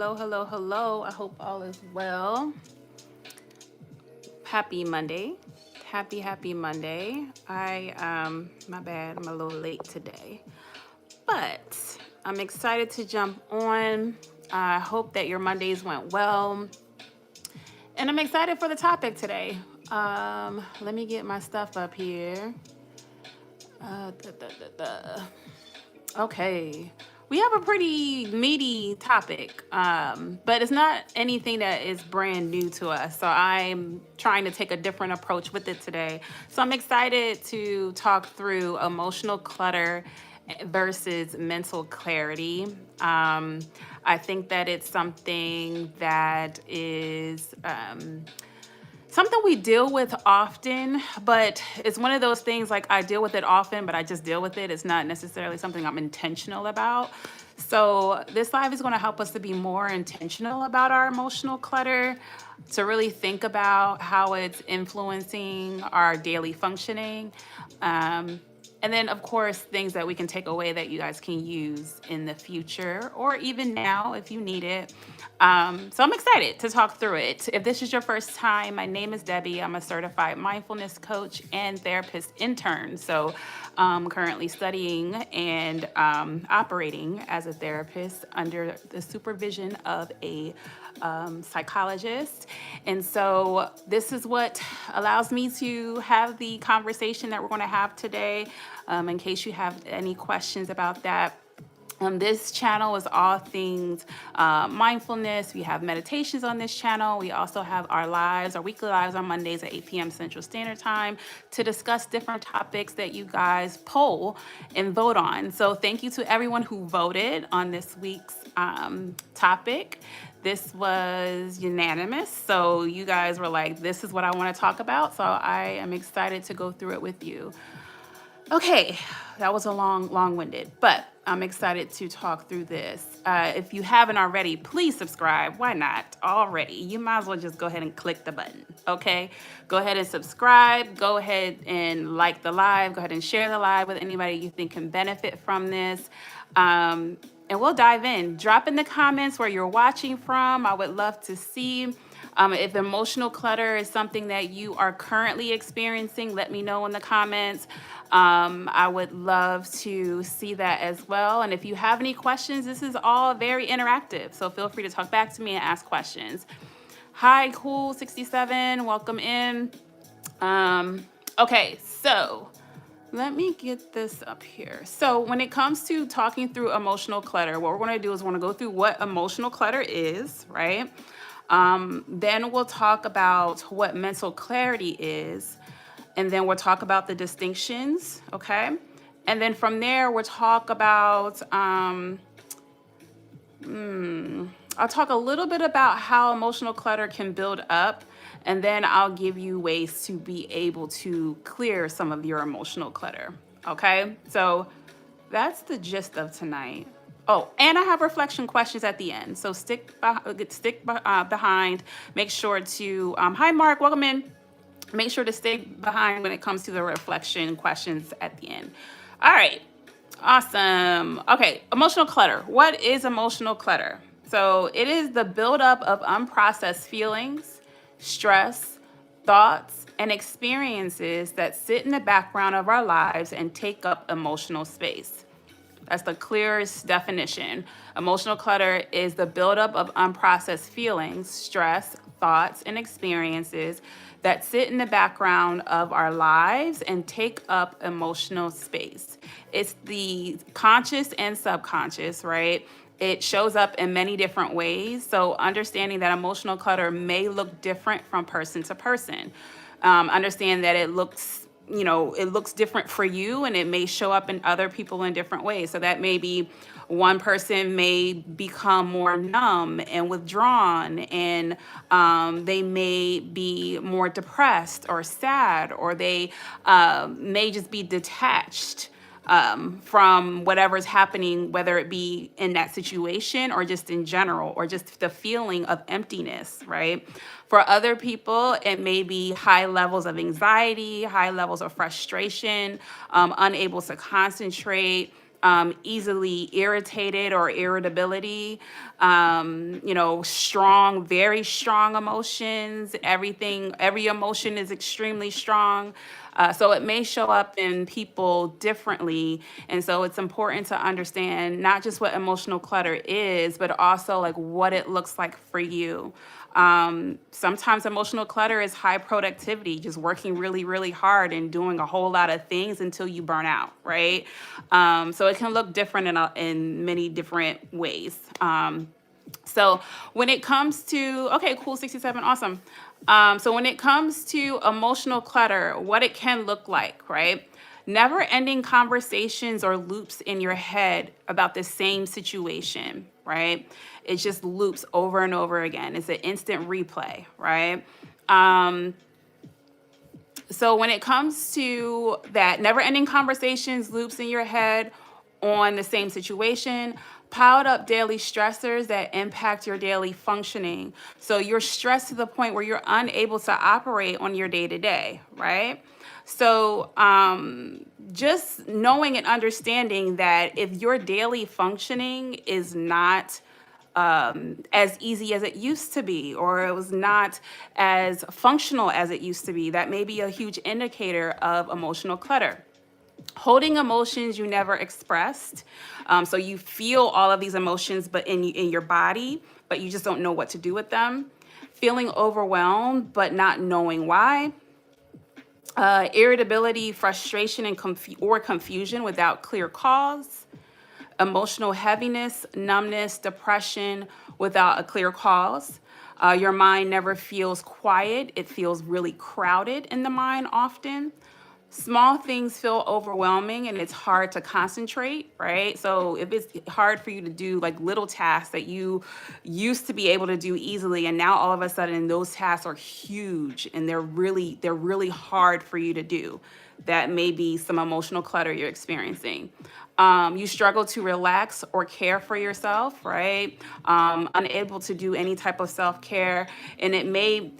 Hello, hello, hello. I hope all is well. Happy Monday. Happy Monday. My bad, I'm a little late today, but I'm excited to jump on. I hope that your Mondays went well, and I'm excited for the topic today. Let me get my stuff up here. Uh, da, da, da, da. Okay. We have a pretty meaty topic, but it's not anything that is brand new to us. So I'm trying to take a different approach with it today. So I'm excited to talk through emotional clutter versus mental clarity. I think that it's something that is something we deal with often, but it's one of those things like I deal with it often, but I just deal with it. It's not necessarily something I'm intentional about. So this live is going to help us to be more intentional about our emotional clutter, to really think about how it's influencing our daily functioning. And then, of course, things that we can take away that you guys can use in the future or even now if you need it. So I'm excited to talk through it. If this is your first time, my name is Debbie. I'm a certified mindfulness coach and therapist intern. So I'm currently studying and operating as a therapist under the supervision of a psychologist. And so this is what allows me to have the conversation that we're going to have today. In case you have any questions about that. This channel is all things mindfulness. We have meditations on this channel. We also have our weekly lives on Mondays at 8 p.m. Central Standard Time to discuss different topics that you guys poll and vote on. So thank you to everyone who voted on this week's topic. This was unanimous. So you guys were like, this is what I want to talk about. So I am excited to go through it with you. Okay, that was a long-winded, but I'm excited to talk through this. If you haven't already, please subscribe. Why not already? You might as well just go ahead and click the button, okay? Go ahead and subscribe. Go ahead and like the live. Go ahead and share the live with anybody you think can benefit from this. And we'll dive in. Drop in the comments where you're watching from. I would love to see. If emotional clutter is something that you are currently experiencing, let me know in the comments. I would love to see that as well. And if you have any questions, this is all very interactive. So feel free to talk back to me and ask questions. Hi, Cool67, welcome in. Okay, so let me get this up here. So when it comes to talking through emotional clutter, what we're going to do is we're going to go through what emotional clutter is, right? Then we'll talk about what mental clarity is. And then we'll talk about the distinctions, okay? And then from there, we'll talk about, I'll talk a little bit about how emotional clutter can build up. And then I'll give you ways to be able to clear some of your emotional clutter, okay? So that's the gist of tonight. Oh, and I have reflection questions at the end. So stick behind. Make sure to, hi, Mark, welcome in. Make sure to stay behind when it comes to the reflection questions at the end. All right, awesome. Okay, emotional clutter. What is emotional clutter? So it is the buildup of unprocessed feelings, stress, thoughts, and experiences that sit in the background of our lives and take up emotional space. That's the clearest definition. Emotional clutter is the buildup of unprocessed feelings, stress, thoughts, and experiences that sit in the background of our lives and take up emotional space. It's the conscious and subconscious, right? It shows up in many different ways. So understanding that emotional clutter may look different from person to person. Understand that it looks different for you and it may show up in other people in different ways. So that may be one person may become more numb and withdrawn, and they may be more depressed or sad, or they may just be detached from whatever's happening, whether it be in that situation or just in general, or just the feeling of emptiness, right? For other people, it may be high levels of anxiety, high levels of frustration, unable to concentrate, easily irritated or irritability, strong, very strong emotions. Every emotion is extremely strong. So it may show up in people differently. And so it's important to understand not just what emotional clutter is, but also like what it looks like for you. Sometimes emotional clutter is high productivity, just working really, really hard and doing a whole lot of things until you burn out, right? So it can look different in many different ways. So when it comes to, okay, cool, 67, awesome. So when it comes to emotional clutter, what it can look like, right? Never ending conversations or loops in your head about the same situation, right? It just loops over and over again. It's an instant replay, right? So when it comes to that, never ending conversations, loops in your head on the same situation, piled up daily stressors that impact your daily functioning. So you're stressed to the point where you're unable to operate on your day to day, right? So just knowing and understanding that if your daily functioning is not as easy as it used to be, or it was not as functional as it used to be, that may be a huge indicator of emotional clutter. Holding emotions you never expressed. So you feel all of these emotions, but in your body, but you just don't know what to do with them. Feeling overwhelmed, but not knowing why. Irritability, frustration, and confusion without clear cause. Emotional heaviness, numbness, depression without a clear cause. Your mind never feels quiet. It feels really crowded in the mind often. Small things feel overwhelming and it's hard to concentrate, right? So if it's hard for you to do like little tasks that you used to be able to do easily, and now all of a sudden those tasks are huge and they're really hard for you to do, that may be some emotional clutter you're experiencing. You struggle to relax or care for yourself, right? Unable to do any type of self-care. And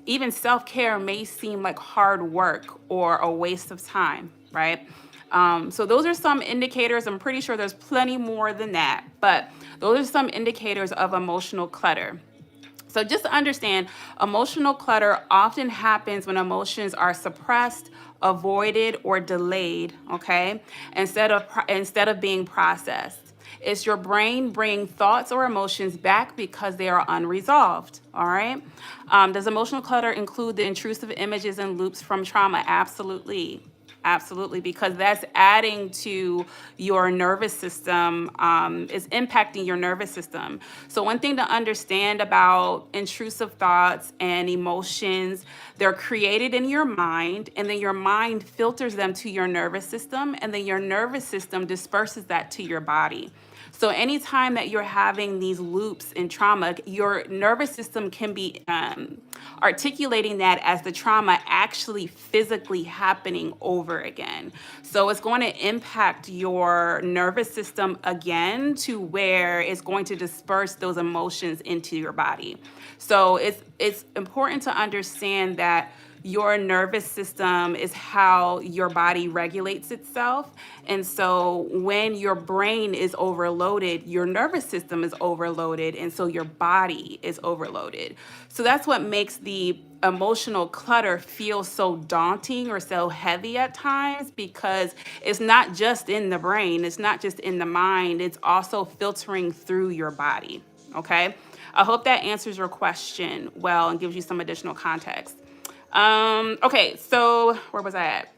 even self-care may seem like hard work or a waste of time, right? So those are some indicators. I'm pretty sure there's plenty more than that, but those are some indicators of emotional clutter. So just to understand, emotional clutter often happens when emotions are suppressed, avoided, or delayed, okay? Instead of being processed. It's your brain bringing thoughts or emotions back because they are unresolved, all right? Does emotional clutter include the intrusive images and loops from trauma? Absolutely. Absolutely, because that's adding to your nervous system, is impacting your nervous system. So one thing to understand about intrusive thoughts and emotions, they're created in your mind, and then your mind filters them to your nervous system, and then your nervous system disperses that to your body. So anytime that you're having these loops in trauma, your nervous system can be articulating that as the trauma actually physically happening over again. So it's going to impact your nervous system again to where it's going to disperse those emotions into your body. So it's important to understand that your nervous system is how your body regulates itself. And so when your brain is overloaded, your nervous system is overloaded. And so your body is overloaded. So that's what makes the emotional clutter feel so daunting or so heavy at times, because it's not just in the brain, it's not just in the mind, it's also filtering through your body. Okay. I hope that answers your question well and gives you some additional context. Okay, so where was I at?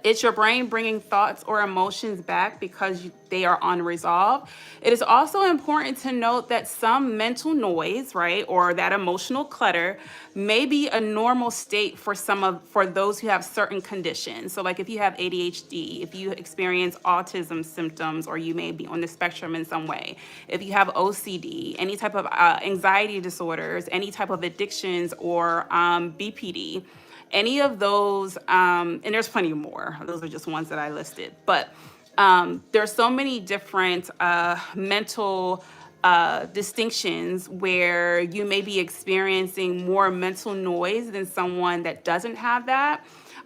It's your brain bringing thoughts or emotions back because they are unresolved. It is also important to note that some mental noise, right, or that emotional clutter may be a normal state for those who have certain conditions. So like if you have ADHD, if you experience autism symptoms, or you may be on the spectrum in some way, if you have OCD, any type of anxiety disorders, any type of addictions, or BPD, any of those, and there's plenty more. Those are just ones that I listed. But there's so many different mental distinctions where you may be experiencing more mental noise than someone that doesn't have that.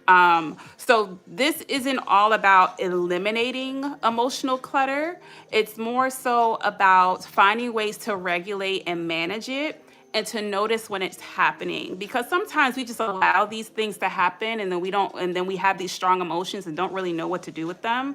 So this isn't all about eliminating emotional clutter. It's more so about finding ways to regulate and manage it and to notice when it's happening, because sometimes we just allow these things to happen and then we have these strong emotions and don't really know what to do with them.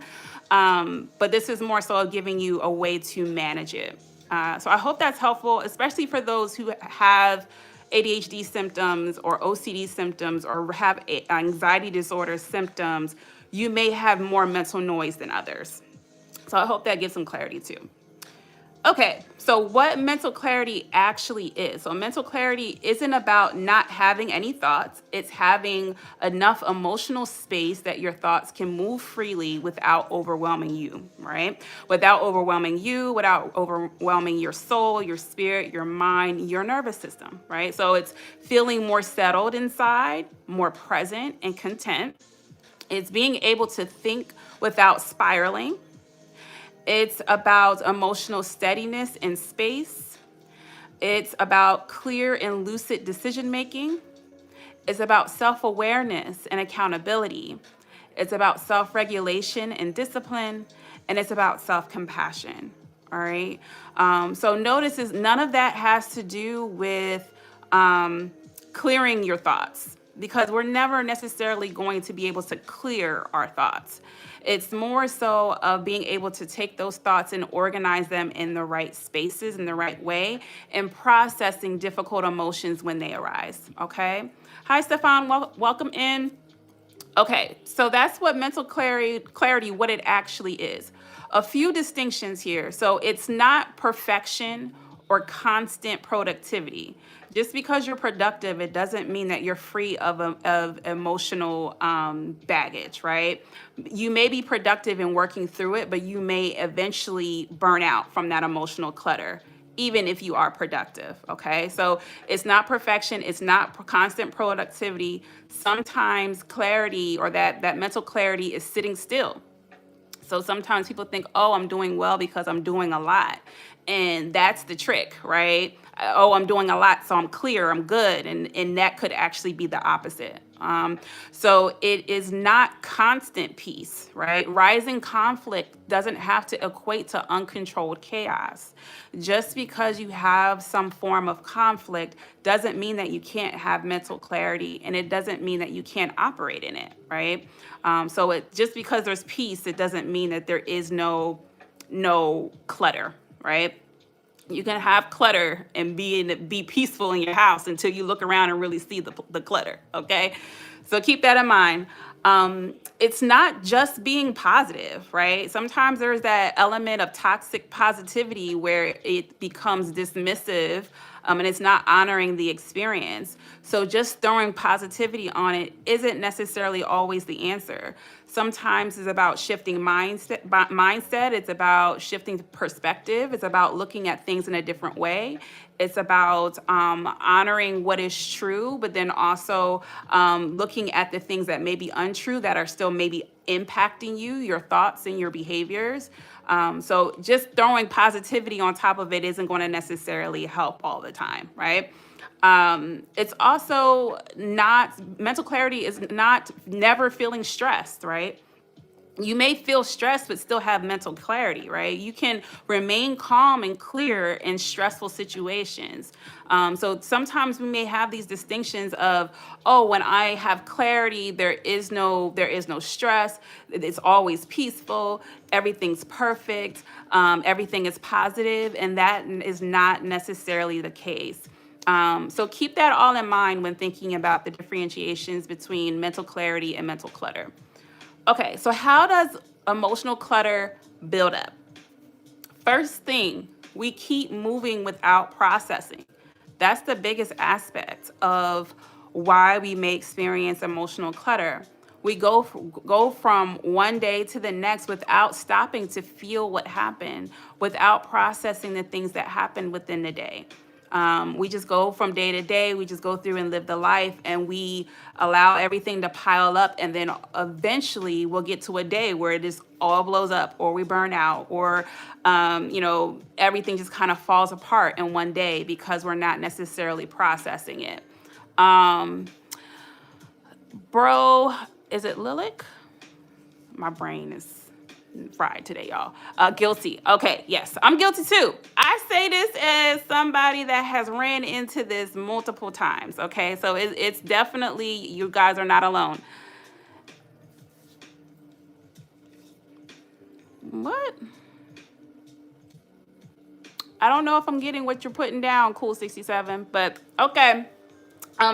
But this is more so giving you a way to manage it. So I hope that's helpful, especially for those who have ADHD symptoms or OCD symptoms or have anxiety disorder symptoms. You may have more mental noise than others. So I hope that gives some clarity too. Okay, so what mental clarity actually is. So mental clarity isn't about not having any thoughts. It's having enough emotional space that your thoughts can move freely without overwhelming you, right? Without overwhelming your soul, your spirit, your mind, your nervous system, right? So it's feeling more settled inside, more present and content. It's being able to think without spiraling. It's about emotional steadiness and space. It's about clear and lucid decision making. It's about self awareness and accountability. It's about self regulation and discipline. And it's about self compassion. All right. So notice is none of that has to do with clearing your thoughts, because we're never necessarily going to be able to clear our thoughts. It's more so of being able to take those thoughts and organize them in the right spaces, in the right way, and processing difficult emotions when they arise. Okay. Hi, Stefan. Welcome in. Okay, so that's what mental clarity, what it actually is. A few distinctions here. So it's not perfection or constant productivity. Just because you're productive, it doesn't mean that you're free of emotional baggage, right? You may be productive in working through it, but you may eventually burn out from that emotional clutter, even if you are productive. Okay, so it's not perfection, it's not constant productivity. Sometimes clarity, or that mental clarity, is sitting still. So sometimes people think, oh, I'm doing well because I'm doing a lot. And that's the trick, right? Oh, I'm doing a lot, so I'm clear, I'm good. And that could actually be the opposite. So it is not constant peace, right? Rising conflict doesn't have to equate to uncontrolled chaos. Just because you have some form of conflict doesn't mean that you can't have mental clarity, and it doesn't mean that you can't operate in it, right? So just because there's peace, it doesn't mean that there is no clutter, right? You can have clutter and be peaceful in your house until you look around and really see the clutter. Okay, so keep that in mind. It's not just being positive, right? Sometimes there's that element of toxic positivity where it becomes dismissive, and it's not honoring the experience. So just throwing positivity on it isn't necessarily always the answer. Sometimes it's about shifting mindset. It's about shifting perspective. It's about looking at things in a different way. It's about honoring what is true, but then also looking at the things that may be untrue that are still maybe impacting you, your thoughts and your behaviors. So just throwing positivity on top of it isn't going to necessarily help all the time, right? It's also not, mental clarity is not never feeling stressed, right? You may feel stressed but still have mental clarity, right? You can remain calm and clear in stressful situations. So sometimes we may have these distinctions of, oh, when I have clarity, there is no stress. It's always peaceful. Everything's perfect. Everything is positive, and that is not necessarily the case. So keep that all in mind when thinking about the differentiations between mental clarity and mental clutter. Okay, so how does emotional clutter build up? First thing, we keep moving without processing. That's the biggest aspect of why we may experience emotional clutter. We go from one day to the next without stopping to feel what happened, without processing the things that happened within the day. We just go from day to day. We just go through and live the life, and we allow everything to pile up. And then eventually we'll get to a day where it just all blows up, or we burn out, or, everything just kind of falls apart in one day because we're not necessarily processing it. Bro, is it Lilac? My brain is fried today, y'all. Guilty. Okay, yes, I'm guilty too. I say this as somebody that has ran into this multiple times. Okay, so it's definitely, you guys are not alone. What? I don't know if I'm getting what you're putting down, Cool 67, but okay.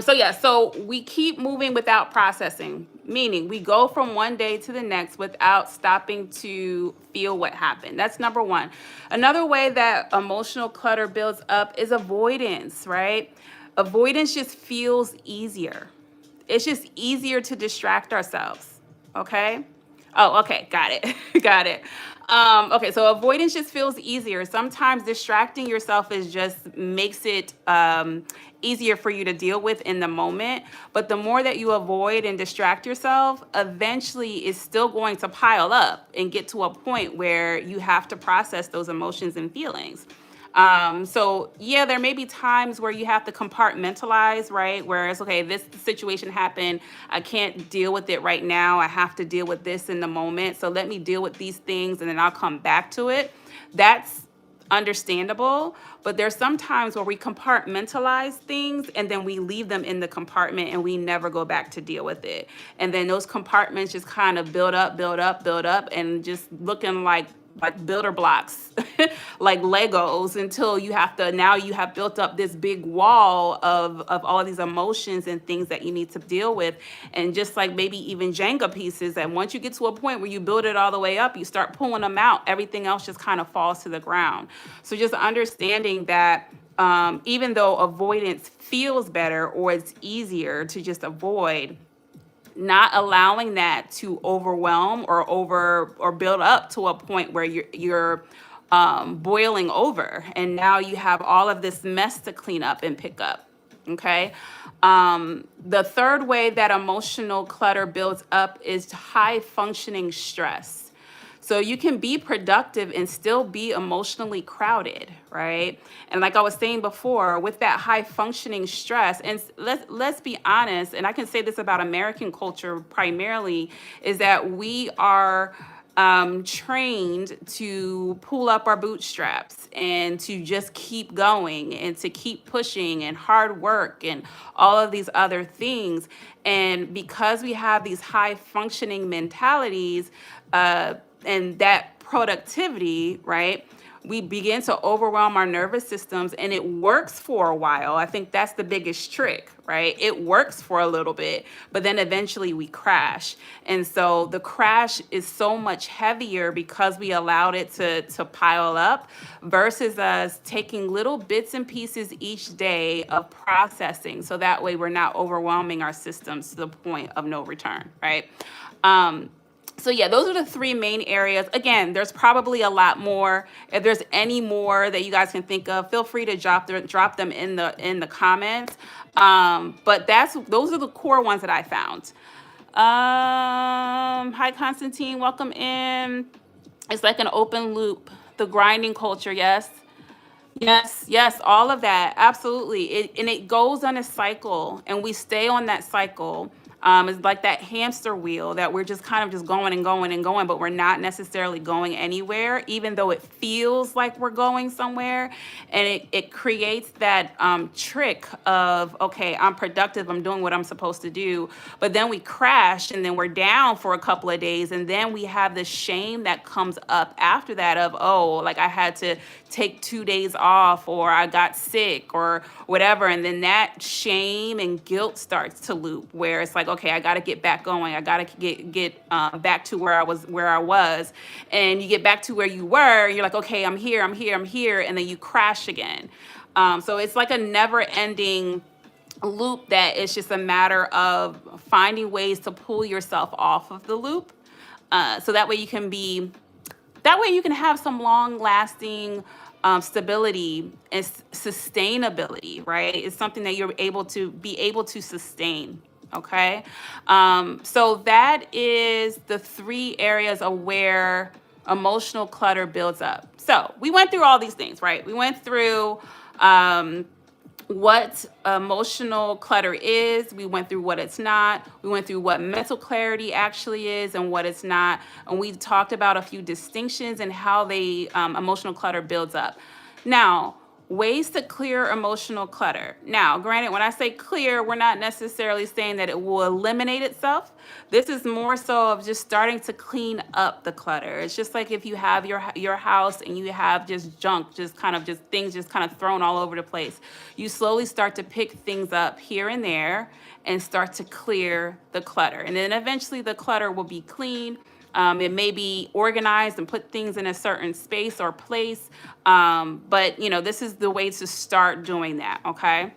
So yeah, so we keep moving without processing, meaning we go from one day to the next without stopping to feel what happened. That's number one. Another way that emotional clutter builds up is avoidance, right? Avoidance just feels easier. It's just easier to distract ourselves. Okay. Oh, okay. Got it. Got it. Okay. So avoidance just feels easier. Sometimes distracting yourself is just makes it easier for you to deal with in the moment. But the more that you avoid and distract yourself, eventually it's still going to pile up and get to a point where you have to process those emotions and feelings. So yeah, there may be times where you have to compartmentalize, right? Where it's okay, this situation happened. I can't deal with it right now. I have to deal with this in the moment. So let me deal with these things and then I'll come back to it. That's understandable, but there's some times where we compartmentalize things and then we leave them in the compartment and we never go back to deal with it. And then those compartments just kind of build up, build up, build up, and just looking like builder blocks, like Legos, until you have to, now you have built up this big wall of all of these emotions and things that you need to deal with. And just like maybe even Jenga pieces, and once you get to a point where you build it all the way up, you start pulling them out, everything else just kind of falls to the ground. So just understanding that even though avoidance feels better or it's easier to just avoid, not allowing that to overwhelm or build up to a point where you're boiling over, and now you have all of this mess to clean up and pick up. Okay. The third way that emotional clutter builds up is high functioning stress. So you can be productive and still be emotionally crowded, right? And like I was saying before, with that high functioning stress, and let's be honest, and I can say this about American culture primarily, is that we are trained to pull up our bootstraps and to just keep going and to keep pushing and hard work and all of these other things. And because we have these high functioning mentalities, and that productivity, right? We begin to overwhelm our nervous systems, and it works for a while. I think that's the biggest trick, right? It works for a little bit, but then eventually we crash. And so the crash is so much heavier because we allowed it to pile up versus us taking little bits and pieces each day of processing. So that way we're not overwhelming our systems to the point of no return, right? So yeah, those are the three main areas. Again, there's probably a lot more. If there's any more that you guys can think of, feel free to drop them in the comments. But those are the core ones that I found. Hi Constantine, welcome in. It's like an open loop. The grinding culture, yes. Yes, yes, all of that. Absolutely. And it goes on a cycle, and we stay on that cycle. It's like that hamster wheel that we're just kind of just going and going and going, but we're not necessarily going anywhere, even though it feels like we're going somewhere. And it creates that trick of, okay, I'm productive, I'm doing what I'm supposed to do. But then we crash and then we're down for a couple of days. And then we have the shame that comes up after that of, oh, like I had to take 2 days off, or I got sick, or whatever. And then that shame and guilt starts to loop, where it's like, okay, I got to get back going. I got to get back to where I was. And you get back to where you were, and you're like, okay, I'm here. And then you crash again. So it's like a never ending loop that it's just a matter of finding ways to pull yourself off of the loop. So that way you can have some long lasting stability and sustainability, right? It's something that you're able to sustain. Okay. So that is the three areas of where emotional clutter builds up. So we went through all these things, right? We went through what emotional clutter is. We went through what it's not. We went through what mental clarity actually is and what it's not. And we talked about a few distinctions and how they emotional clutter builds up. Now, ways to clear emotional clutter. Now, granted, when I say clear, we're not necessarily saying that it will eliminate itself. This is more so of just starting to clean up the clutter. It's just like if you have your house and you have just junk, just things just kind of thrown all over the place. You slowly start to pick things up here and there and start to clear the clutter. And then eventually the clutter will be clean. It may be organized and put things in a certain space or place. But this is the way to start doing that. Okay.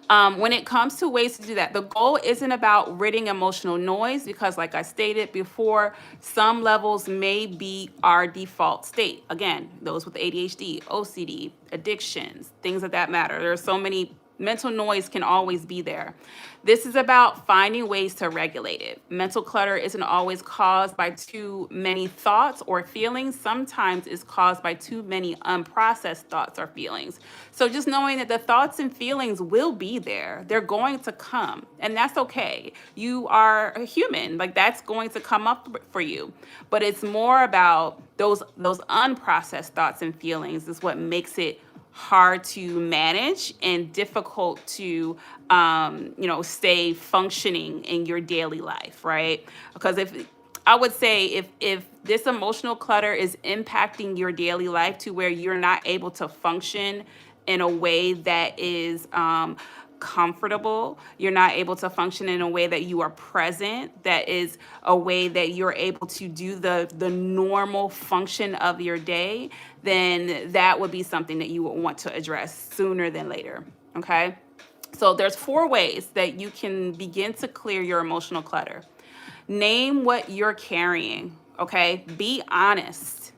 When it comes to ways to do that, the goal isn't about ridding emotional noise because, like I stated before, some levels may be our default state. Again, those with ADHD, OCD, addictions, things of that matter. There are so many. Mental noise can always be there. This is about finding ways to regulate it. Mental clutter isn't always caused by too many thoughts or feelings. Sometimes it's caused by too many unprocessed thoughts or feelings. So just knowing that the thoughts and feelings will be there, they're going to come, and that's okay. You are a human, like that's going to come up for you. But it's more about those unprocessed thoughts and feelings is what makes it hard to manage and difficult to stay functioning in your daily life, right? Because if I would say if this emotional clutter is impacting your daily life to where you're not able to function in a way that is comfortable, you're not able to function in a way that you are present, that is a way that you're able to do the normal function of your day, then that would be something that you would want to address sooner than later. Okay. So there's 4 ways that you can begin to clear your emotional clutter. Name what you're carrying. Okay. Be honest.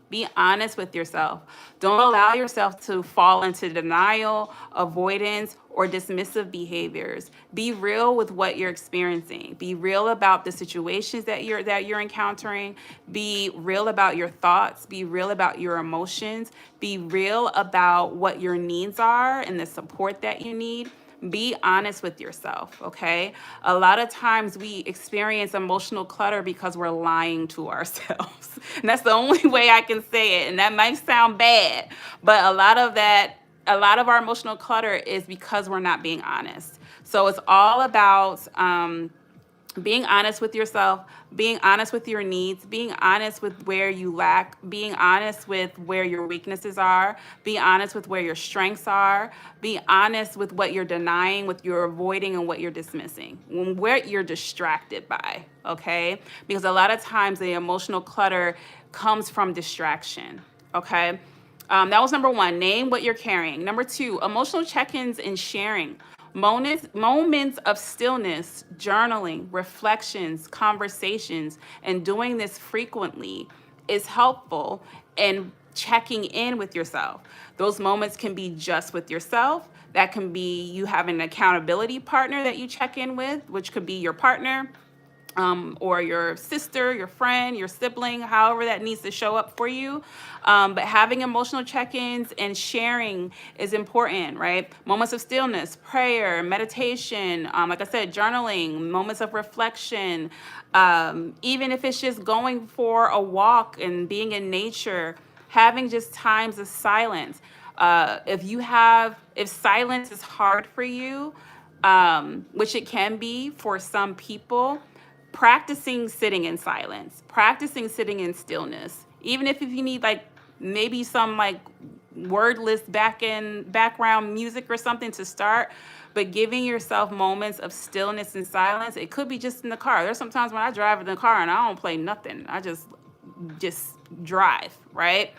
Be honest with yourself. Don't allow yourself to fall into denial, avoidance, or dismissive behaviors. Be real with what you're experiencing. Be real about the situations that you're encountering. Be real about your thoughts. Be real about your emotions. Be real about what your needs are and the support that you need. Be honest with yourself, okay? A lot of times we experience emotional clutter because we're lying to ourselves. And that's the only way I can say it. And that might sound bad, but a lot of our emotional clutter is because we're not being honest. So it's all about being honest with yourself, being honest with your needs, being honest with where you lack, being honest with where your weaknesses are, be honest with where your strengths are, be honest with what you're denying, what you're avoiding, and what you're dismissing, what you're distracted by, okay? Because a lot of times the emotional clutter comes from distraction, okay? That was number 1. Name what you're carrying. Number 2, emotional check-ins and sharing. Moments of stillness, journaling, reflections, conversations, and doing this frequently is helpful in checking in with yourself. Those moments can be just with yourself. That can be you have an accountability partner that you check in with, which could be your partner, or your sister, your friend, your sibling, however that needs to show up for you. But having emotional check-ins and sharing is important, right? Moments of stillness, prayer, meditation, like I said, journaling, moments of reflection, even if it's just going for a walk and being in nature, having just times of silence. If silence is hard for you, which it can be for some people, practicing sitting in silence, practicing sitting in stillness, even if you need like maybe some like wordless background music or something to start, but giving yourself moments of stillness and silence. It could be just in the car. There's sometimes when I drive in the car and I don't play nothing. I just drive, right?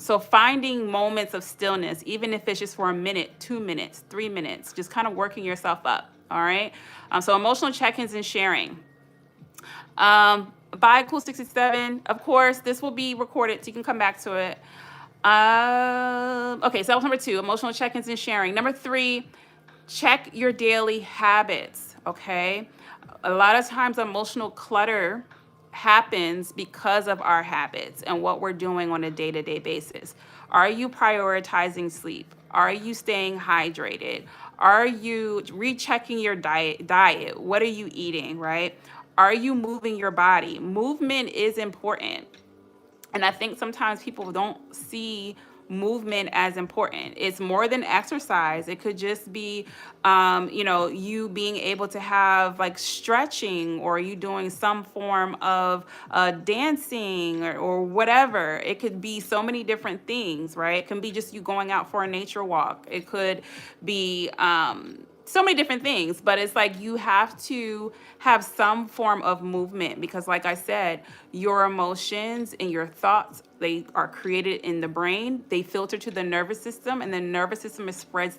So finding moments of stillness, even if it's just for a minute, 2 minutes, 3 minutes, just kind of working yourself up. All right. So emotional check-ins and sharing. By Cool 67, of course, this will be recorded, so you can come back to it. Okay, so that was number 2, emotional check-ins and sharing. Number 3, check your daily habits, okay? A lot of times emotional clutter happens because of our habits and what we're doing on a day-to-day basis. Are you prioritizing sleep? Are you staying hydrated? Are you rechecking your diet? What are you eating, right? Are you moving your body? Movement is important. And I think sometimes people don't see movement as important. It's more than exercise. It could just be, you being able to have like stretching, or you doing some form of dancing, or whatever. It could be so many different things, right? It can be just you going out for a nature walk. It could be, so many different things, but it's like you have to have some form of movement, because like I said, your emotions and your thoughts, they are created in the brain, they filter to the nervous system, and the nervous system spreads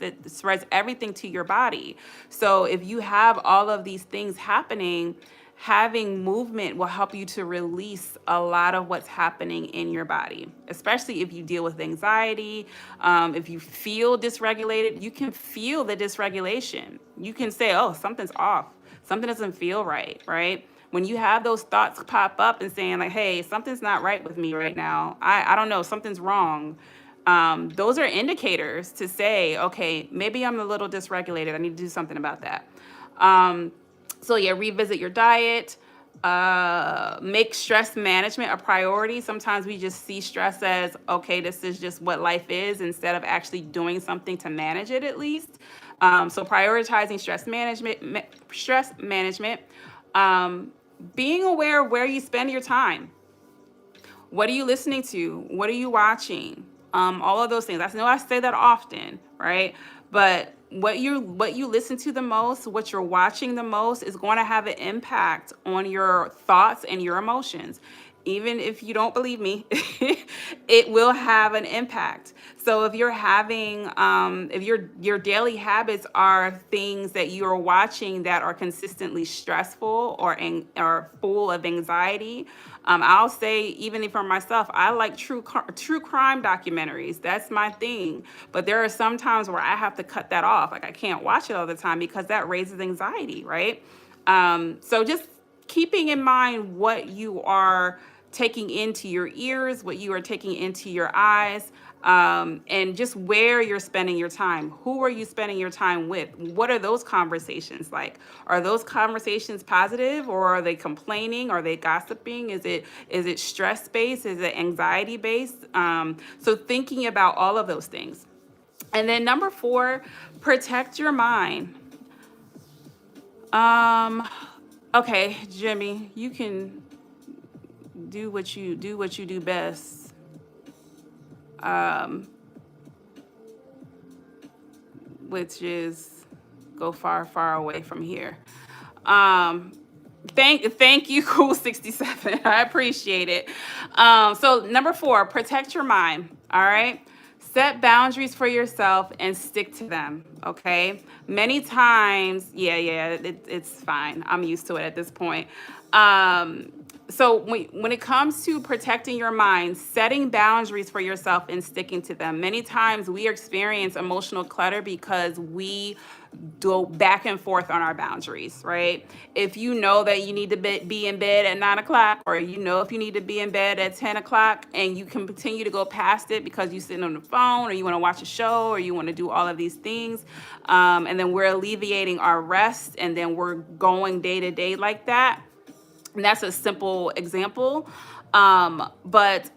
everything to your body. So if you have all of these things happening, having movement will help you to release a lot of what's happening in your body, especially if you deal with anxiety. If you feel dysregulated, you can feel the dysregulation. You can say, oh, something's off. Something doesn't feel right, right? When you have those thoughts pop up and saying like, hey, something's not right with me right now. I don't know, something's wrong. Those are indicators to say, okay, maybe I'm a little dysregulated. I need to do something about that. So yeah, revisit your diet. Make stress management a priority. Sometimes we just see stress as, okay, this is just what life is, instead of actually doing something to manage it at least. So prioritizing stress management, being aware of where you spend your time. What are you listening to? What are you watching? All of those things. I know I say that often, right? But what you listen to the most, what you're watching the most, is going to have an impact on your thoughts and your emotions. Even if you don't believe me, it will have an impact. So if you're having, if your daily habits are things that you are watching that are consistently stressful, or full of anxiety, I'll say, even for myself, I like true crime documentaries. That's my thing. But there are some times where I have to cut that off. Like I can't watch it all the time because that raises anxiety, right? So just keeping in mind what you are taking into your ears, what you are taking into your eyes, and just where you're spending your time. Who are you spending your time with? What are those conversations like? Are those conversations positive, or are they complaining? Are they gossiping? Is it stress based? Is it anxiety based? So thinking about all of those things. And then number 4, protect your mind. Um, okay, Jimmy, you can do what you do best. Um, which is go far, far away from here. Um, thank you, Cool 67. I appreciate it. So number 4, protect your mind. All right. Set boundaries for yourself and stick to them. Okay. Many times, it's fine. I'm used to it at this point. So when it comes to protecting your mind, setting boundaries for yourself and sticking to them, many times we experience emotional clutter because we go back and forth on our boundaries, right? If you know that you need to be in bed at 9 o'clock, or if you need to be in bed at 10 o'clock, and you can continue to go past it because you're sitting on the phone, or you want to watch a show, or you want to do all of these things, and then we're alleviating our rest, and then we're going day to day like that. And that's a simple example. But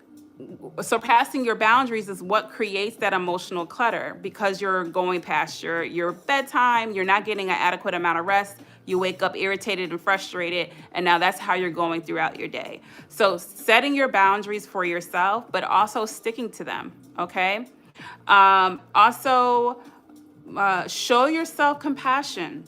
surpassing your boundaries is what creates that emotional clutter, because you're going past your bedtime, you're not getting an adequate amount of rest, you wake up irritated and frustrated, and now that's how you're going throughout your day. So setting your boundaries for yourself, but also sticking to them, okay? Also, show yourself compassion.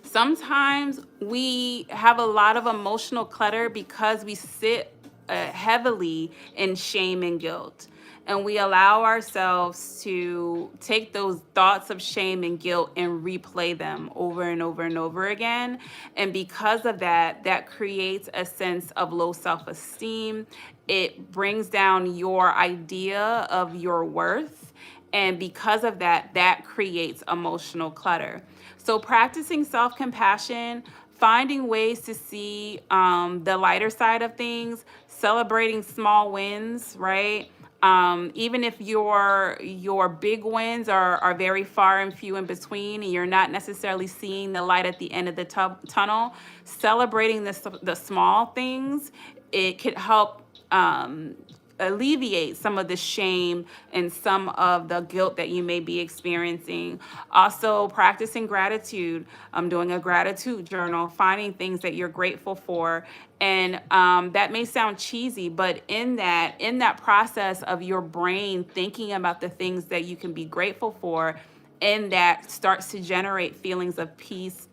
Sometimes we have a lot of emotional clutter because we sit heavily in shame and guilt. And we allow ourselves to take those thoughts of shame and guilt and replay them over and over and over again. And because of that, that creates a sense of low self-esteem. It brings down your idea of your worth. And because of that, that creates emotional clutter. So practicing self-compassion, finding ways to see the lighter side of things, celebrating small wins, right? Even if your big wins are very far and few in between, and you're not necessarily seeing the light at the end of the tunnel, celebrating the small things, it could help alleviate some of the shame and some of the guilt that you may be experiencing. Also, practicing gratitude, doing a gratitude journal, finding things that you're grateful for. And that may sound cheesy, but in that process of your brain thinking about the things that you can be grateful for, and that starts to generate feelings of peace,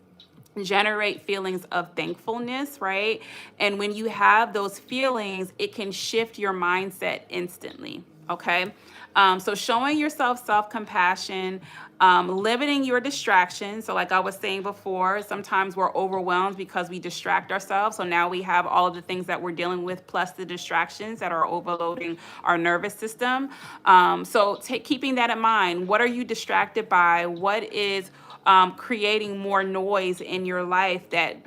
generate feelings of thankfulness, right? And when you have those feelings, it can shift your mindset instantly. Okay. So showing yourself self-compassion, limiting your distractions. So like I was saying before, sometimes we're overwhelmed because we distract ourselves. So now we have all of the things that we're dealing with, plus the distractions that are overloading our nervous system. Keeping that in mind, what are you distracted by? What is creating more noise in your life that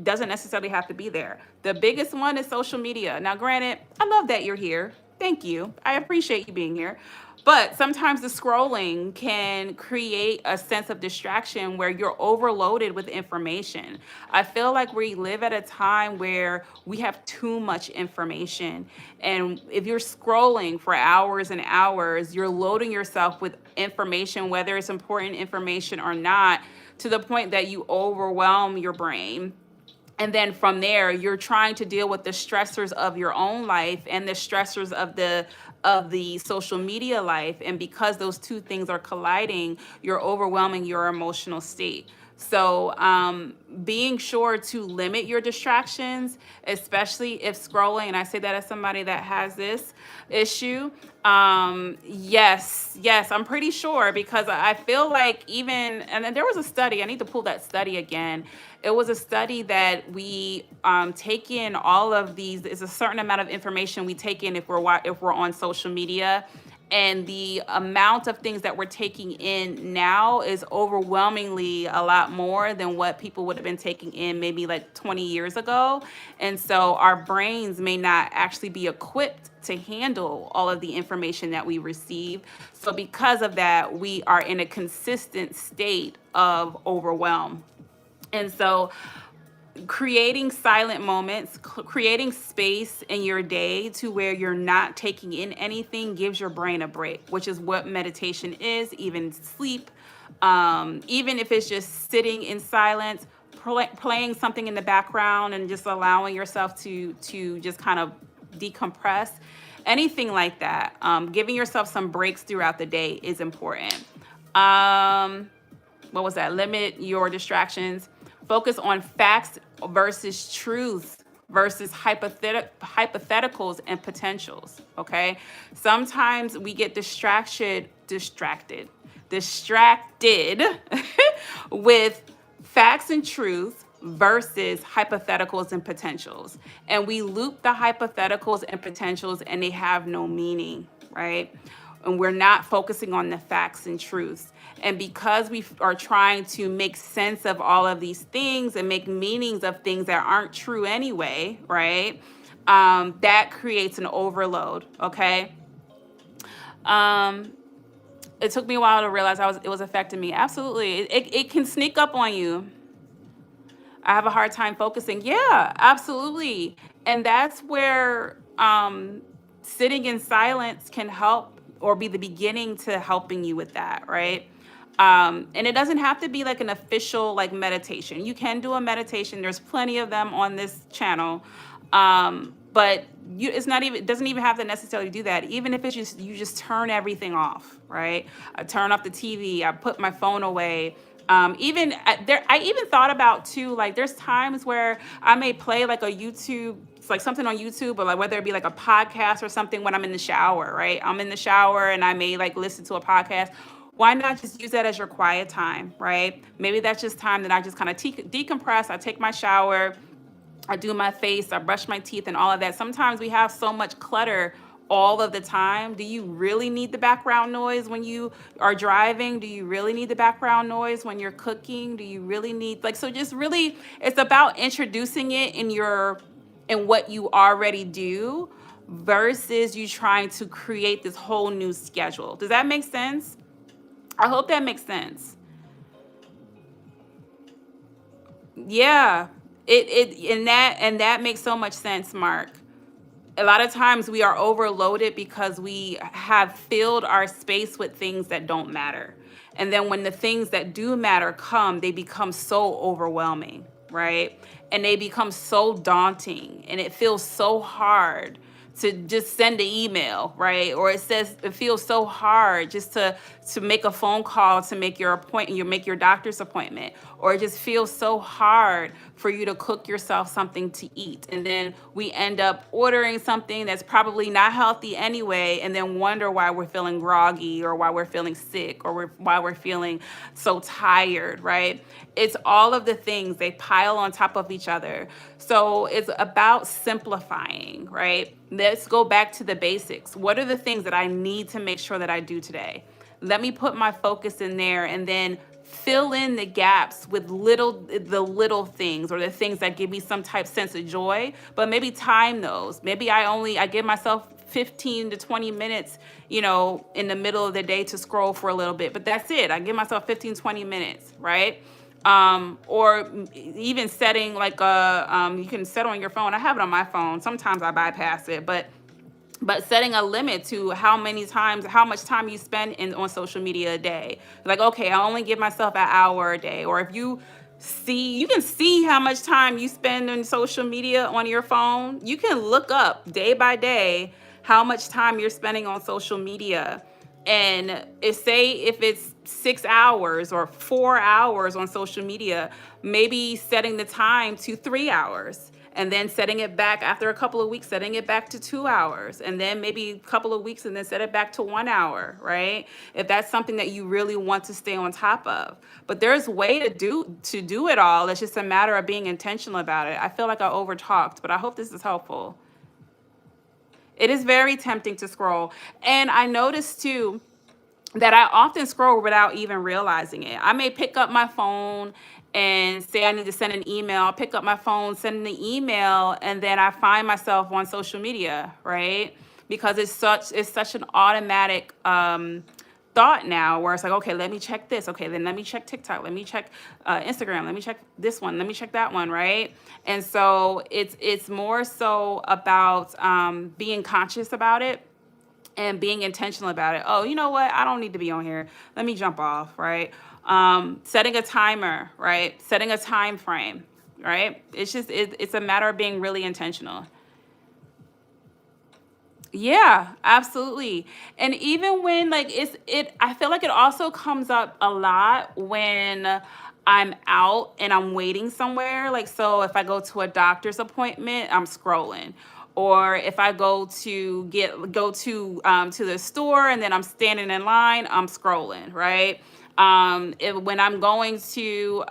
doesn't necessarily have to be there? The biggest one is social media. Now, granted, I love that you're here. Thank you. I appreciate you being here. But sometimes the scrolling can create a sense of distraction where you're overloaded with information. I feel like we live at a time where we have too much information. And if you're scrolling for hours and hours, you're loading yourself with information, whether it's important information or not, to the point that you overwhelm your brain. And then from there, you're trying to deal with the stressors of your own life and the stressors of the social media life. And because those two things are colliding, you're overwhelming your emotional state. So being sure to limit your distractions, especially if scrolling, and I say that as somebody that has this issue. Yes, I'm pretty sure, because I feel like even, and then there was a study, I need to pull that study again. It was a study that we take in all of these. Is a certain amount of information we take in if we're on social media, and the amount of things that we're taking in now is overwhelmingly a lot more than what people would have been taking in maybe like 20 years ago. And so our brains may not actually be equipped to handle all of the information that we receive. So because of that, we are in a consistent state of overwhelm. And so creating silent moments, creating space in your day to where you're not taking in anything, gives your brain a break, which is what meditation is, even sleep. Even if it's just sitting in silence, playing something in the background and just allowing yourself to just kind of decompress, anything like that. Giving yourself some breaks throughout the day is important. What was that? Limit your distractions. Focus on facts versus truth versus hypotheticals and potentials. Okay. Sometimes we get distracted with facts and truth versus hypotheticals and potentials. And we loop the hypotheticals and potentials and they have no meaning, right? And we're not focusing on the facts and truths. And because we are trying to make sense of all of these things and make meanings of things that aren't true anyway, right? That creates an overload, okay? It took me a while to realize it was affecting me. Absolutely. It can sneak up on you. I have a hard time focusing. Yeah, absolutely. And that's where sitting in silence can help, or be the beginning to helping you with that, right? And it doesn't have to be like an official like meditation. You can do a meditation. There's plenty of them on this channel. But it's not even, it doesn't even have to necessarily do that. Even if it's just, you just turn everything off, right? I turn off the TV, I put my phone away. Even there, I even thought about too, like there's times where I may play like a YouTube, it's like something on YouTube, or like whether it be like a podcast or something when I'm in the shower, right? I'm in the shower and I may like listen to a podcast. Why not just use that as your quiet time, right? Maybe that's just time that I just kind of decompress. I take my shower, I do my face, I brush my teeth and all of that. Sometimes we have so much clutter all of the time. Do you really need the background noise when you are driving? Do you really need the background noise when you're cooking? Do you really need, like, so just really, it's about introducing it in what you already do, versus you trying to create this whole new schedule. Does that make sense? I hope that makes sense. Yeah. And that makes so much sense, Mark. A lot of times we are overloaded because we have filled our space with things that don't matter. And then when the things that do matter come, they become so overwhelming, right? And they become so daunting and it feels so hard to just send an email, right? Or it feels so hard just to make a phone call to make your appointment, you make your doctor's appointment, or it just feels so hard for you to cook yourself something to eat. And then we end up ordering something that's probably not healthy anyway, and then wonder why we're feeling groggy or why we're feeling sick or why we're feeling so tired, right? It's all of the things, they pile on top of each other. So it's about simplifying, right? Let's go back to the basics. What are the things that I need to make sure that I do today? Let me put my focus in there and then fill in the gaps with the little things or the things that give me some type sense of joy, but maybe time those. Maybe I give myself 15 to 20 minutes, in the middle of the day to scroll for a little bit, but that's it. I give myself 15, 20 minutes, right? Or even setting like you can set on your phone. I have it on my phone. Sometimes I bypass it, but setting a limit to how much time you spend on social media a day. Like, okay, I only give myself an hour a day. Or if you can see how much time you spend on social media on your phone. You can look up day by day how much time you're spending on social media. And if it's 6 hours or 4 hours on social media, maybe setting the time to 3 hours and then setting it back after a couple of weeks, setting it back to 2 hours, and then maybe a couple of weeks and then set it back to 1 hour, right? If that's something that you really want to stay on top of. But there's a way to do it all. It's just a matter of being intentional about it. I feel like I over talked, but I hope this is helpful. It is very tempting to scroll. And I noticed too that I often scroll without even realizing it. I may pick up my phone and say I need to send an email, pick up my phone, send an email, and then I find myself on social media, right? Because it's such an automatic thought now where it's like, okay, let me check this. Okay, then let me check TikTok. Let me check Instagram. Let me check this one. Let me check that one, right? And so it's more so about being conscious about it and being intentional about it. Oh, you know what? I don't need to be on here. Let me jump off, right? Setting a timer, right? Setting a time frame, right? It's a matter of being really intentional. Yeah, absolutely. And even when like I feel like it also comes up a lot when I'm out and I'm waiting somewhere. Like, so if I go to a doctor's appointment, I'm scrolling. Or if I go to the store and then I'm standing in line, I'm scrolling, right? When I'm going to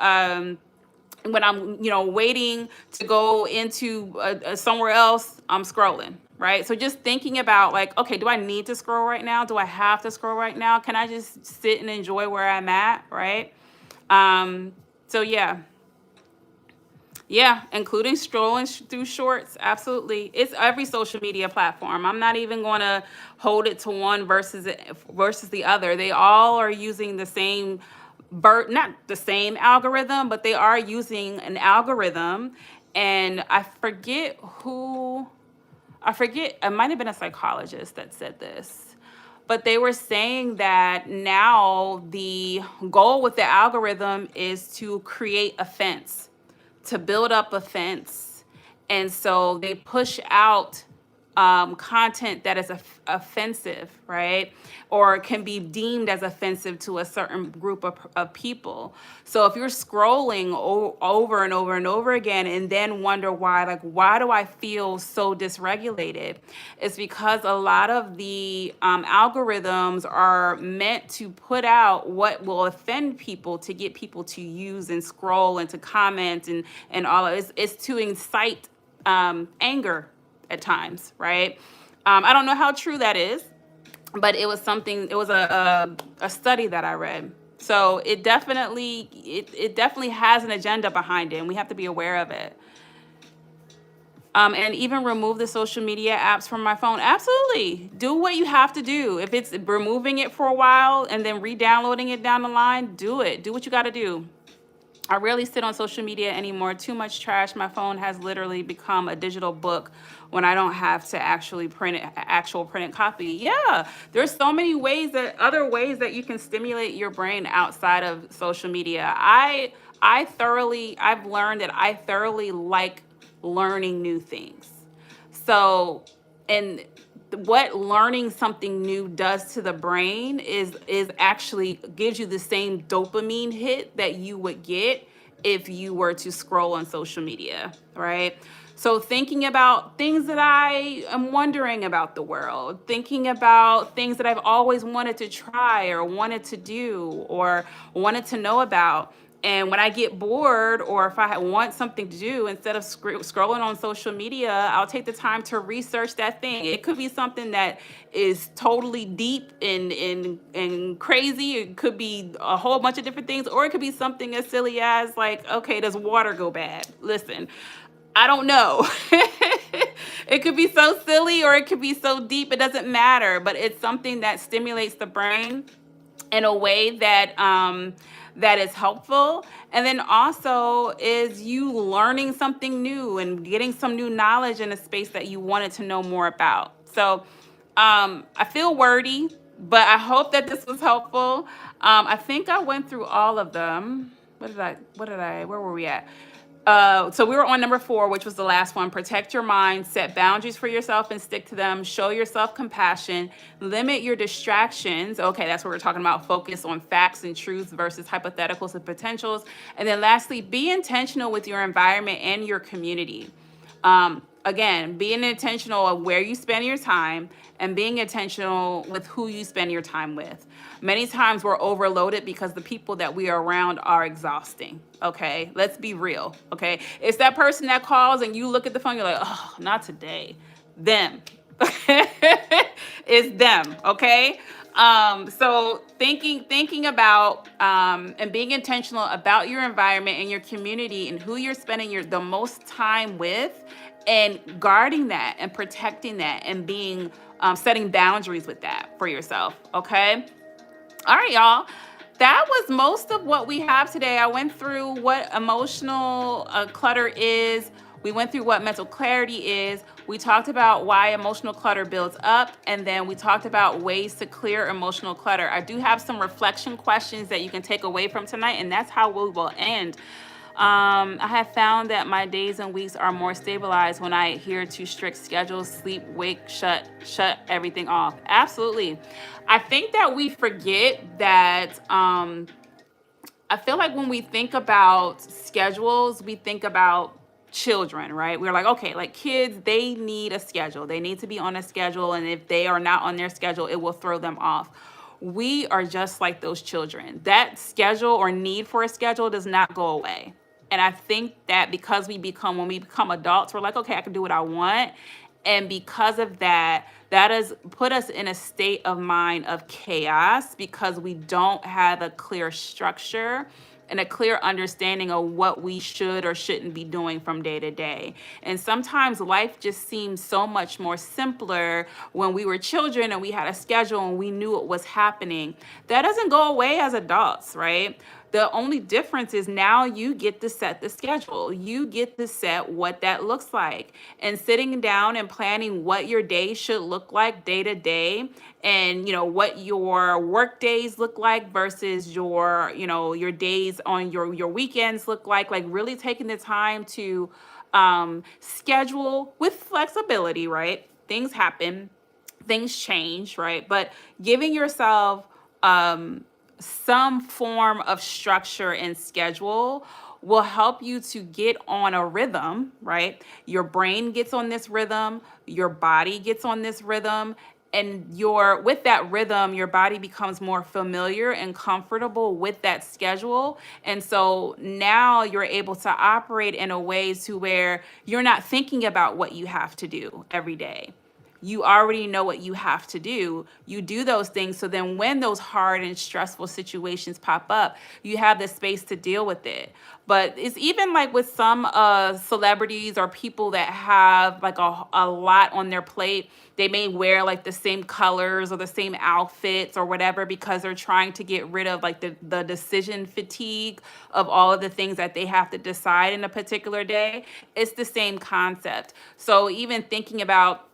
when I'm, waiting to go into somewhere else, I'm scrolling, right? So just thinking about like, okay, do I need to scroll right now? Do I have to scroll right now? Can I just sit and enjoy where I'm at, right? Um, so yeah. Yeah, including strolling through shorts. Absolutely. It's every social media platform. I'm not even going to hold it to one versus the other. They all are using the same not the same algorithm, but they are using an algorithm. And I forget, it might have been a psychologist that said this, but they were saying that now the goal with the algorithm is to create a fence, to build up a fence. And so they push out content that is offensive, right? Or can be deemed as offensive to a certain group of people. So if you're scrolling over and over and over again and then wonder why do I feel so dysregulated? It's because a lot of the algorithms are meant to put out what will offend people to get people to use and scroll and to comment and all of it. It's to incite anger at times, right? I don't know how true that is, but it was a study that I read. So it definitely has an agenda behind it, and we have to be aware of it. And even remove the social media apps from my phone. Absolutely. Do what you have to do. If it's removing it for a while and then re-downloading it down the line, do it. Do what you got to do. I rarely sit on social media anymore. Too much trash. My phone has literally become a digital book when I don't have to actually print it, actual printed copy. Yeah, there's so many ways other ways that you can stimulate your brain outside of social media. I've learned that I thoroughly like learning new things. So, and what learning something new does to the brain is actually gives you the same dopamine hit that you would get if you were to scroll on social media, right? So thinking about things that I am wondering about the world, thinking about things that I've always wanted to try or wanted to do or wanted to know about. And when I get bored or if I want something to do, instead of scrolling on social media, I'll take the time to research that thing. It could be something that is totally deep and crazy. It could be a whole bunch of different things, or it could be something as silly as like, okay, does water go bad? Listen, I don't know. It could be so silly or it could be so deep. It doesn't matter, but it's something that stimulates the brain in a way that is helpful. And then also is you learning something new and getting some new knowledge in a space that you wanted to know more about. So I feel wordy, but I hope that this was helpful. I think I went through all of them. Where were we at? So we were on number 4, which was the last one. Protect your mind, set boundaries for yourself and stick to them, show yourself compassion, limit your distractions. Okay, that's what we're talking about. Focus on facts and truths versus hypotheticals and potentials. And then lastly, be intentional with your environment and your community. Again, being intentional of where you spend your time and being intentional with who you spend your time with. Many times we're overloaded because the people that we are around are exhausting. Okay, let's be real. Okay, it's that person that calls and you look at the phone, you're like, oh, not today. Them. It's them. Okay. So thinking about and being intentional about your environment and your community and who you're spending the most time with, and guarding that and protecting that and being setting boundaries with that for yourself. Okay. All right, y'all. That was most of what we have today. I went through what emotional clutter is. We went through what mental clarity is. We talked about why emotional clutter builds up, and then we talked about ways to clear emotional clutter. I do have some reflection questions that you can take away from tonight, and that's how we will end. I have found that my days and weeks are more stabilized when I adhere to strict schedules, sleep, wake, shut everything off. Absolutely. I think that we forget that I feel like when we think about schedules, we think about children, right? We're like, okay, like kids, they need a schedule. They need to be on a schedule. And if they are not on their schedule, it will throw them off. We are just like those children. That schedule or need for a schedule does not go away. And I think that because when we become adults, we're like, okay, I can do what I want. And because of that, that has put us in a state of mind of chaos because we don't have a clear structure and a clear understanding of what we should or shouldn't be doing from day to day. And sometimes life just seems so much more simpler when we were children and we had a schedule and we knew what was happening. That doesn't go away as adults, right? The only difference is now you get to set the schedule. You get to set what that looks like. And sitting down and planning what your day should look like day to day, and what your work days look like versus your days on your weekends look like really taking the time to schedule with flexibility, right? Things happen, things change, right? But giving yourself some form of structure and schedule will help you to get on a rhythm, right? Your brain gets on this rhythm, your body gets on this rhythm, and with that rhythm, your body becomes more familiar and comfortable with that schedule. And so now you're able to operate in a way to where you're not thinking about what you have to do every day. you already know what you have to do. You do those things. So then when those hard and stressful situations pop up, you have the space to deal with it. But it's even like with some celebrities or people that have like a lot on their plate. They may wear like the same colors or the same outfits or whatever because they're trying to get rid of like the decision fatigue of all of the things that they have to decide in a particular day. It's the same concept. So even thinking about,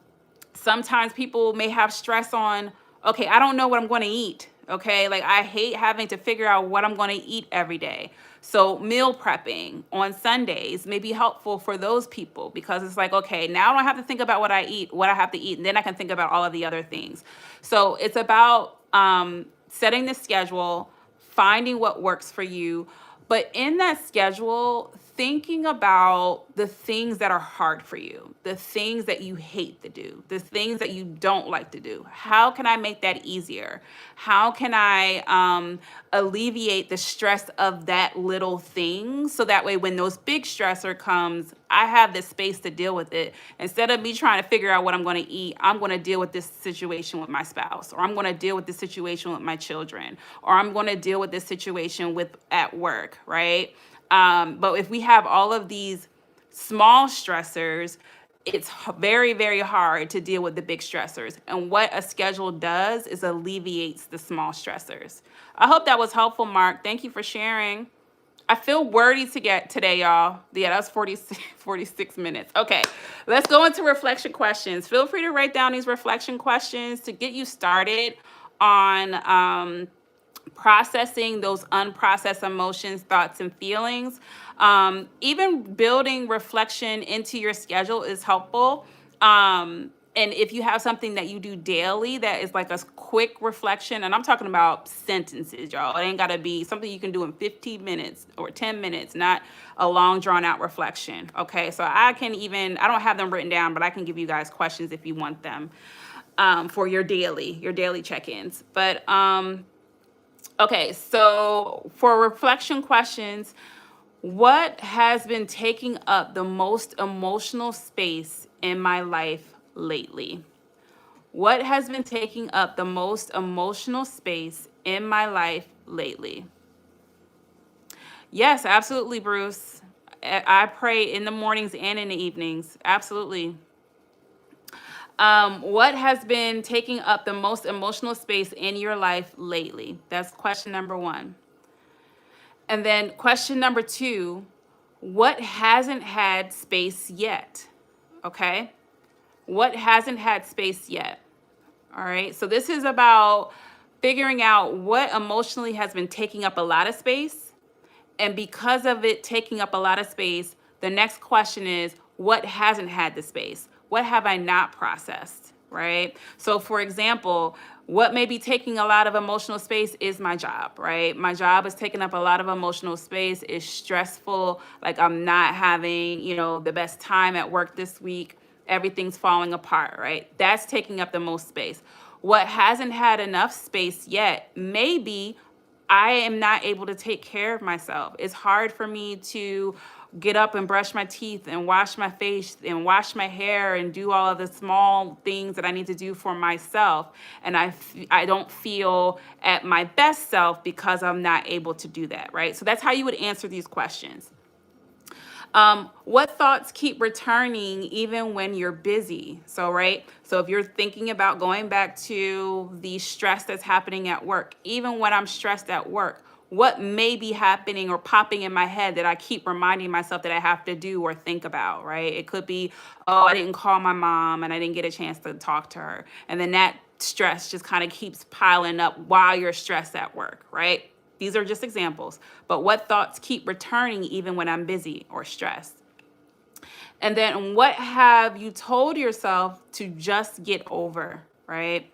sometimes people may have stress on, okay, I don't know what I'm going to eat. Okay, like I hate having to figure out what I'm going to eat every day. So meal prepping on Sundays may be helpful for those people because it's like, okay, now I don't have to think about what I eat, what I have to eat, and then I can think about all of the other things. So it's about setting the schedule, finding what works for you, but in that schedule, thinking about the things that are hard for you, the things that you hate to do, the things that you don't like to do. How can I make that easier? How can I alleviate the stress of that little thing so that way when those big stressor comes, I have the space to deal with it. Instead of me trying to figure out what I'm going to eat, I'm going to deal with this situation with my spouse, or I'm going to deal with this situation with my children, or I'm going to deal with this situation with at work, right? But if we have all of these small stressors, it's very, very hard to deal with the big stressors. And what a schedule does is alleviates the small stressors. I hope that was helpful, Mark. Thank you for sharing. I feel wordy to get today, y'all. Yeah, that's 46 minutes. Okay, let's go into reflection questions. Feel free to write down these reflection questions to get you started on processing those unprocessed emotions, thoughts, and feelings. Even building reflection into your schedule is helpful. And if you have something that you do daily that is like a quick reflection, and I'm talking about sentences, y'all. It ain't got to be something you can do in 15 minutes or 10 minutes, not a long drawn out reflection. Okay, so I don't have them written down, but I can give you guys questions if you want them for your daily check-ins. But okay, so for reflection questions, what has been taking up the most emotional space in my life lately? What has been taking up the most emotional space in my life lately? Yes, absolutely, Bruce. I pray in the mornings and in the evenings. Absolutely. What has been taking up the most emotional space in your life lately? That's question number one. And then question number two, what hasn't had space yet? Okay. What hasn't had space yet? All right. So this is about figuring out what emotionally has been taking up a lot of space. And because of it taking up a lot of space, the next question is, what hasn't had the space? What have I not processed? Right? So for example, what may be taking a lot of emotional space is my job, right? My job is taking up a lot of emotional space. It's stressful. Like I'm not having, the best time at work this week. Everything's falling apart, right? That's taking up the most space. What hasn't had enough space yet, maybe I am not able to take care of myself. It's hard for me to get up and brush my teeth and wash my face and wash my hair and do all of the small things that I need to do for myself. And I don't feel at my best self because I'm not able to do that, right? So that's how you would answer these questions. What thoughts keep returning even when you're busy? So, right. So if you're thinking about going back to the stress that's happening at work, even when I'm stressed at work, what may be happening or popping in my head that I keep reminding myself that I have to do or think about, right? It could be, oh, I didn't call my mom and I didn't get a chance to talk to her. And then that stress just kind of keeps piling up while you're stressed at work, right? These are just examples. But what thoughts keep returning even when I'm busy or stressed? And then what have you told yourself to just get over, right?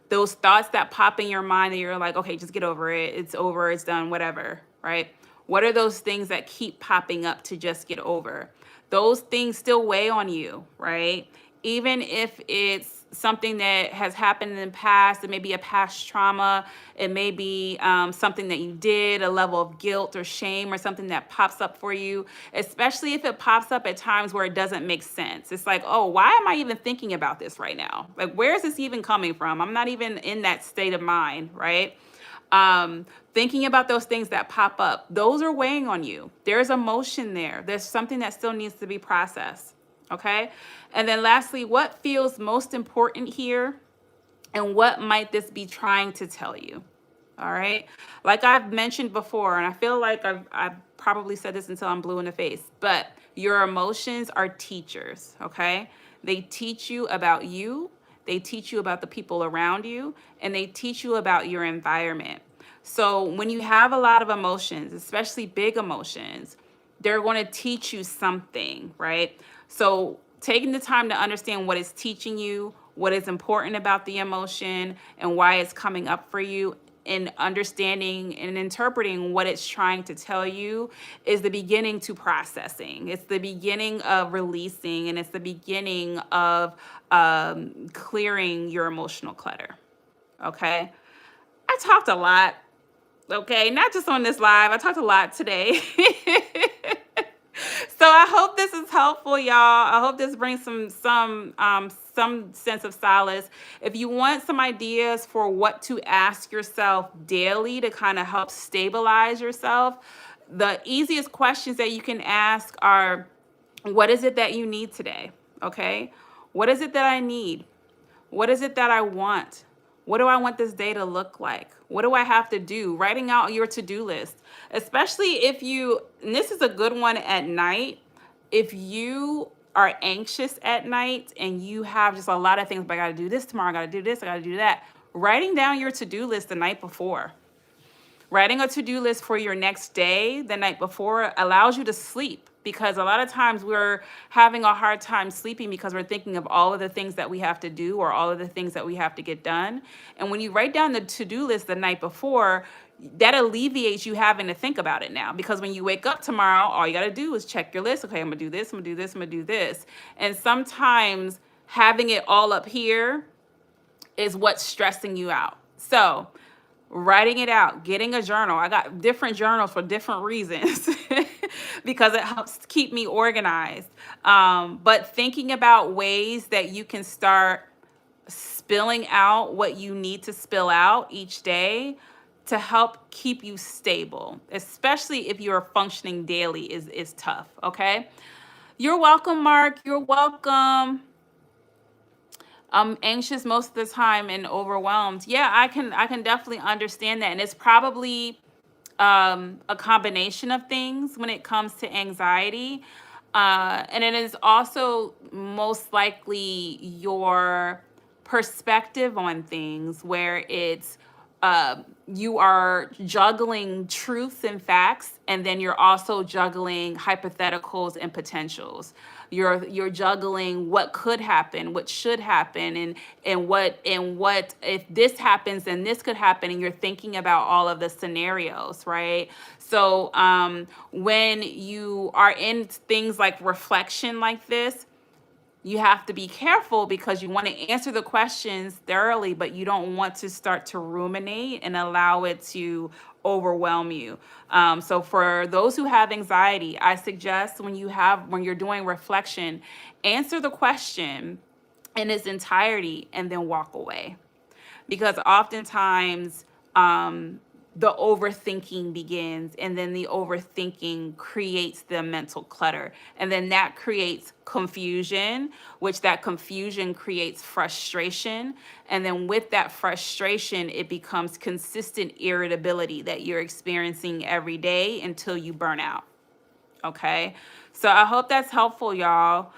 Those thoughts that pop in your mind that you're like, okay, just get over it. It's over, it's done, whatever, right? What are those things that keep popping up to just get over? Those things still weigh on you, right? even if it's something that has happened in the past. It may be a past trauma. It may be something that you did, a level of guilt or shame, or something that pops up for you, especially if it pops up at times where it doesn't make sense. It's like, oh, why am I even thinking about this right now? Like, where is this even coming from? I'm not even in that state of mind, right? Thinking about those things that pop up, those are weighing on you. There's emotion there. There's something that still needs to be processed. Okay. And then lastly, what feels most important here, and what might this be trying to tell you? All right. Like I've mentioned before, and I feel like I've probably said this until I'm blue in the face, but your emotions are teachers. Okay. They teach you about you, they teach you about the people around you, and they teach you about your environment. So when you have a lot of emotions, especially big emotions, they're going to teach you something, right? So taking the time to understand what it's teaching you, what is important about the emotion, and why it's coming up for you, and understanding and interpreting what it's trying to tell you is the beginning to processing. It's the beginning of releasing, and it's the beginning of clearing your emotional clutter. Okay. I talked a lot. Okay. Not just on this live, I talked a lot today. So I hope this is helpful, y'all. I hope this brings some sense of solace. If you want some ideas for what to ask yourself daily to kind of help stabilize yourself, the easiest questions that you can ask are, what is it that you need today? Okay. What is it that I need? What is it that I want? What do I want this day to look like? What do I have to do? Writing out your to-do list, especially if you, and this is a good one at night, if you are anxious at night and you have just a lot of things, but I got to do this tomorrow, I got to do this, I got to do that. Writing down your to-do list the night before. Writing a to-do list for your next day the night before allows you to sleep, because a lot of times we're having a hard time sleeping because we're thinking of all of the things that we have to do or all of the things that we have to get done. And when you write down the to-do list the night before, that alleviates you having to think about it now, because when you wake up tomorrow, all you got to do is check your list. Okay, I'm going to do this, I'm going to do this, I'm going to do this. And sometimes having it all up here is what's stressing you out. So writing it out, getting a journal. I got different journals for different reasons because it helps keep me organized. But thinking about ways that you can start spilling out what you need to spill out each day to help keep you stable, especially if you're functioning daily, is tough. Okay. You're welcome, Mark. You're welcome. I'm anxious most of the time and overwhelmed. Yeah, I can definitely understand that. And it's probably a combination of things when it comes to anxiety. And it is also most likely your perspective on things, where it's you are juggling truths and facts, and then you're also juggling hypotheticals and potentials. You're juggling what could happen, what should happen, and what if this happens, then this could happen, and you're thinking about all of the scenarios, right? So when you are in things like reflection like this, you have to be careful, because you want to answer the questions thoroughly, but you don't want to start to ruminate and allow it to overwhelm you. So for those who have anxiety, I suggest when you're doing reflection, answer the question in its entirety and then walk away, because oftentimes the overthinking begins, and then the overthinking creates the mental clutter, and then that creates confusion, which that confusion creates frustration, and then with that frustration it becomes consistent irritability that you're experiencing every day until you burn out. Okay. So I hope that's helpful, y'all.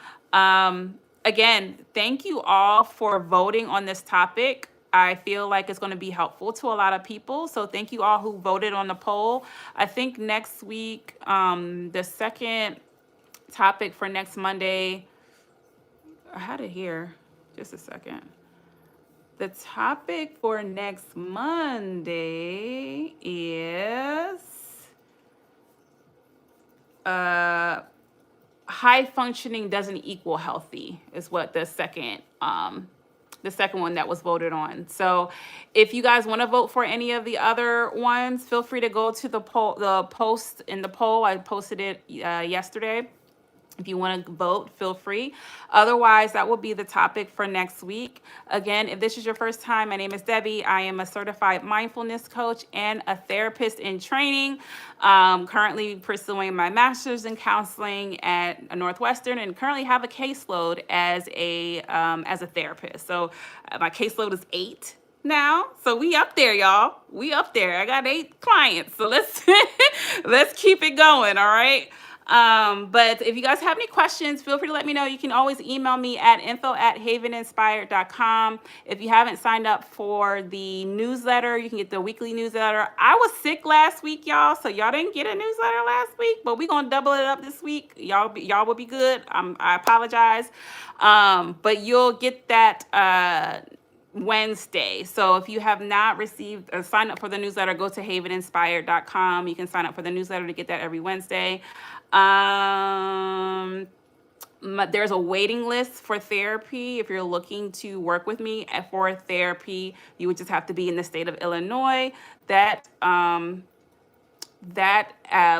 Again, thank you all for voting on this topic. I feel like it's going to be helpful to a lot of people. So thank you all who voted on the poll. I think next week, the second topic for next Monday, I had it here. Just a second. The topic for next Monday is high functioning doesn't equal healthy is what the second one that was voted on. So if you guys want to vote for any of the other ones, feel free to go to the post in the poll. I posted it yesterday. If you want to vote, feel free. Otherwise, that will be the topic for next week. Again, if this is your first time, my name is Debbie. I am a certified mindfulness coach and a therapist in training. Currently pursuing my master's in counseling at Northwestern, and currently have a caseload as a therapist. So my caseload is 8 now. So we up there, y'all. We up there. I got 8 clients. So let's let's keep it going. All right. But if you guys have any questions, feel free to let me know. You can always email me at info@haveninspired.com. If you haven't signed up for the newsletter, you can get the weekly newsletter. I was sick last week, y'all, so y'all didn't get a newsletter last week, but we're going to double it up this week. Y'all will be good. I apologize. But you'll get that Wednesday. So if you have not received or signed up for the newsletter, go to haveninspired.com. You can sign up for the newsletter to get that every Wednesday. There's a waiting list for therapy. If you're looking to work with me for therapy, you would just have to be in the state of Illinois. That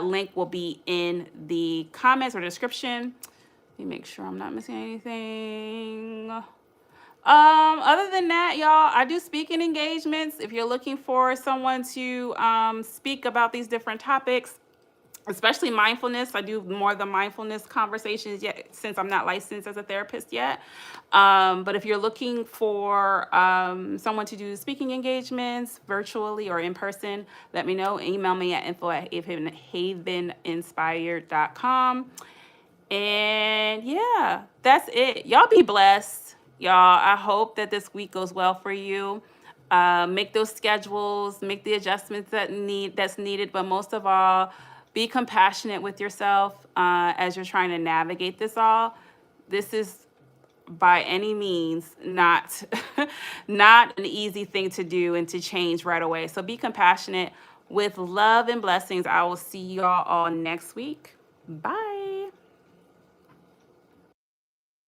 link will be in the comments or description. Let me make sure I'm not missing anything. Other than that, y'all, I do speaking engagements. If you're looking for someone to speak about these different topics, especially mindfulness, I do more of the mindfulness conversations yet, since I'm not licensed as a therapist yet. But if you're looking for someone to do speaking engagements virtually or in person, let me know. Email me at info@haveninspired.com. And yeah, that's it. Y'all be blessed. Y'all, I hope that this week goes well for you. Make those schedules, make the adjustments that's needed, but most of all, be compassionate with yourself as you're trying to navigate this all. This is by any means not not an easy thing to do and to change right away. So be compassionate. With love and blessings, I will see y'all all next week. Bye.